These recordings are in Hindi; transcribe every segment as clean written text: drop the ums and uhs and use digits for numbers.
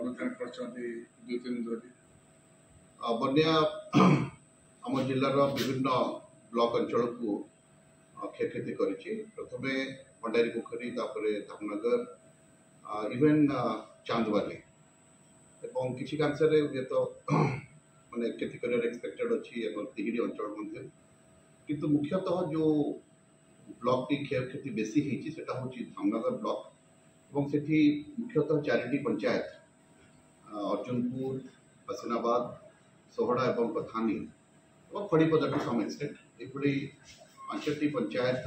आलोचना कर 2-3 धरी बन्या आम जिलार विभिन्न ब्लॉक अंचल को क्षयक्षति करिछि। प्रथमे भंडारी पोखरी धामनगर इवेन चांदवाली एवं किसी कांसरे ये तो माने क्षति कर एक्सपेक्टेड अच्छी तिहिड़ी अंचल मध्य किंतु मुख्यतः जो ब्लॉक टी क्षयक्षति बेसी होती है धामनगर ब्लॉक और सेठी मुख्यतः 4टी पंचायत अर्जुनपुर हसनाबाद सोहड़ा और कथानी और खड़ीपदा टू सम एक्सटेंट ये 5टी पंचायत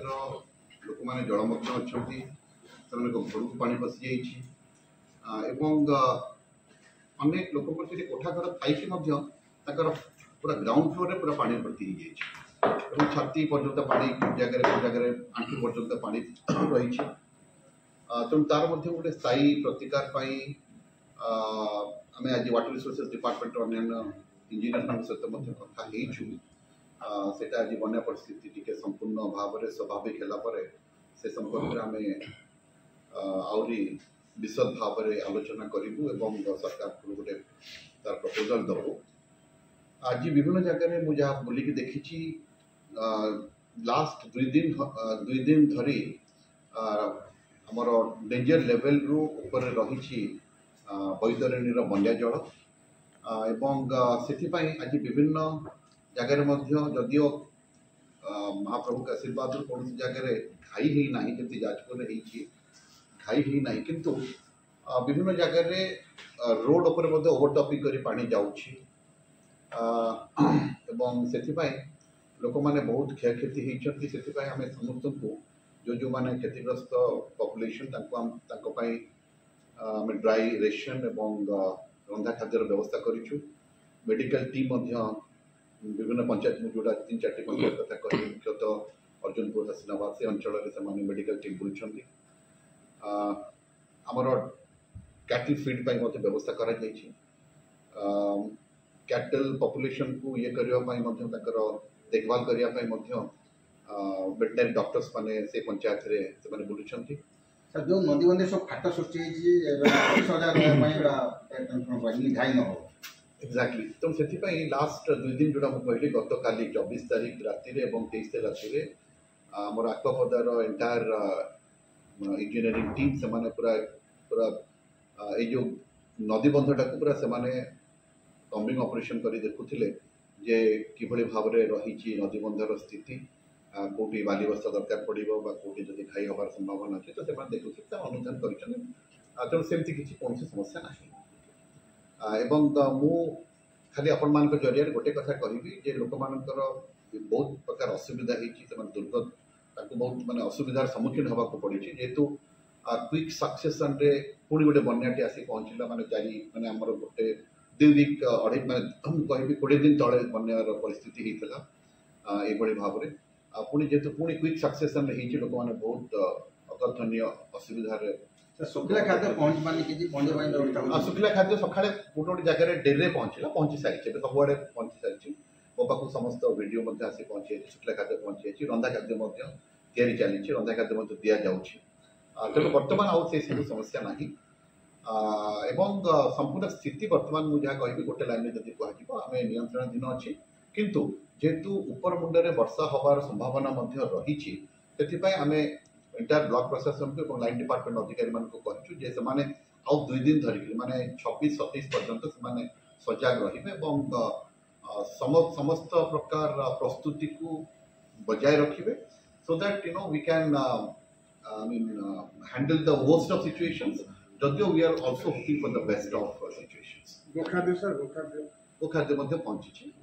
लोक मैंने जलमग्न अच्छा घर को पानी पशि जाइए अनेक लोक कोठा घर थी पूरा ग्राउंड फ्लोर रे पूरा पानी भर्ती हो छाती पर्यंत पानी जगह आंठू पर्यंत पानी रही तेणु तार गोटे स्थायी प्रतिकार आम आज वाटर रिसोर्सेस डिपार्टमेंट अन्य इंजीनियर सहित कथा से आज बन्या परिस्थिति टी संपूर्ण भाव में स्वाभाविक है से संपर्क में आम आहरी विशद भाव में आलोचना करूँ सरकार को गोटे तार प्रपोजल दबू। आज विभिन्न जगह मुझे जहाँ बुलिकी देखी लास्ट 2 दिन धरी आमर डेंजर लेवल रु ऊपर रही बैतरणी बंया जल एवं से आज विभिन्न जगह जदियो महाप्रभु के आशीर्वाद कौन जगह घाई ही ना जमी जाजपुर घाई ही ना किंतु विभिन्न जगह रोड उपर ओवरटपिंग कर पानी जाऊँगी लोक मैंने बहुत क्षयक्षति होती से आम समस्त को जो मैंने क्षतिग्रस्त पॉपुलेशन आम ड्राई रेशन एवं रंधा खाद्यर व्यवस्था करूँ। मेडिकल टीम विभिन्न पंचायत में जोड़ा 3-4टी पंचायत कथा कही मुख्यतः अर्जुनपुर हसनाबाद से अंचल से मेडिकल टीम बुलूँ आमर कैटल फीड व्यवस्था करा कैटल पॉपुलेशन को ये करने देखभाल करने वेटनरी डॉक्टर्स माने से पंचायत रे से माने बुलुछन सर जो नदी बंदे सब फाटा सृष्टि एक्जाक्टली तो से लास्ट 2 दिन जोड़ा मुझे गत काली 24 तारीख राति 23 तारीख राति आमर आखपदार एंटायर इंजीनियरिंग टीम से माने पूरा पूरा जो नदी बंधटा को पूरा से माने कम्बिंग ऑपरेशन करी देखुथिले जे किभଳି भाव में रही नदी बंधर स्थिति कौटी बाली बस्ता दरकार पड़ो कौटी जब खाई हबार संभावना अच्छे तो से देखुते अनुधान कर सेमती किसी कौन समस्या ना मु खाली आपण मान जरिया गोटे कथा कहि जे लोक मानकर बहुत प्रकार असुविधा होती दुर्गत बहुत माने असुविधार सम्मुखीन होगा पड़ी जेहेतु क्विक सक्सेसन रे पुणी गोटे बन्याटी आसी पहुँचला माने चारि माने आमर गोटे 2 वीक अढ़ाई माने कहि 20 दिन तले बन्यार परिस्थिति होता ये भाव में पुणी जेहेतु पुणी क्विक सक्सेसन लोक मैंने बहुत अकथनीय असुविधा शुक्ला खाद्य पहुँच पानी शुक्ला खाद्य सका गोटे जगह डेरी पहुँची सारी सबुआड़े पहुँची सारी मो पाक समस्त वीडियो आसी पहुँची शुक्ला खाद्य पहुँची रंधा खाद्य तैयारी चली रंधा खाद्य दि जाऊँगी तेणु बर्तमान आउ से सब समस्या ना संपूर्ण स्थिति बर्तमान मुझे कहि गोटे लाइन जब कह नियंत्रण अच्छी किंतु जेहेतु उपर मुंडे वर्षा हबार संभावना रही आम एंटायर ब्लॉक प्रशासन को लाइन डिपार्टमेंट अधिकारी मानक कहूँ आउ 2 दिन धरिक माने 26-27 पर्यंत से सजग रही समस्त प्रकार प्रस्तुति को बजाय रखिए so that we can handle the worst of situations जदियो we are also hoping for the best of situations. गोखाद्य सर गोखाद्य पहुंची।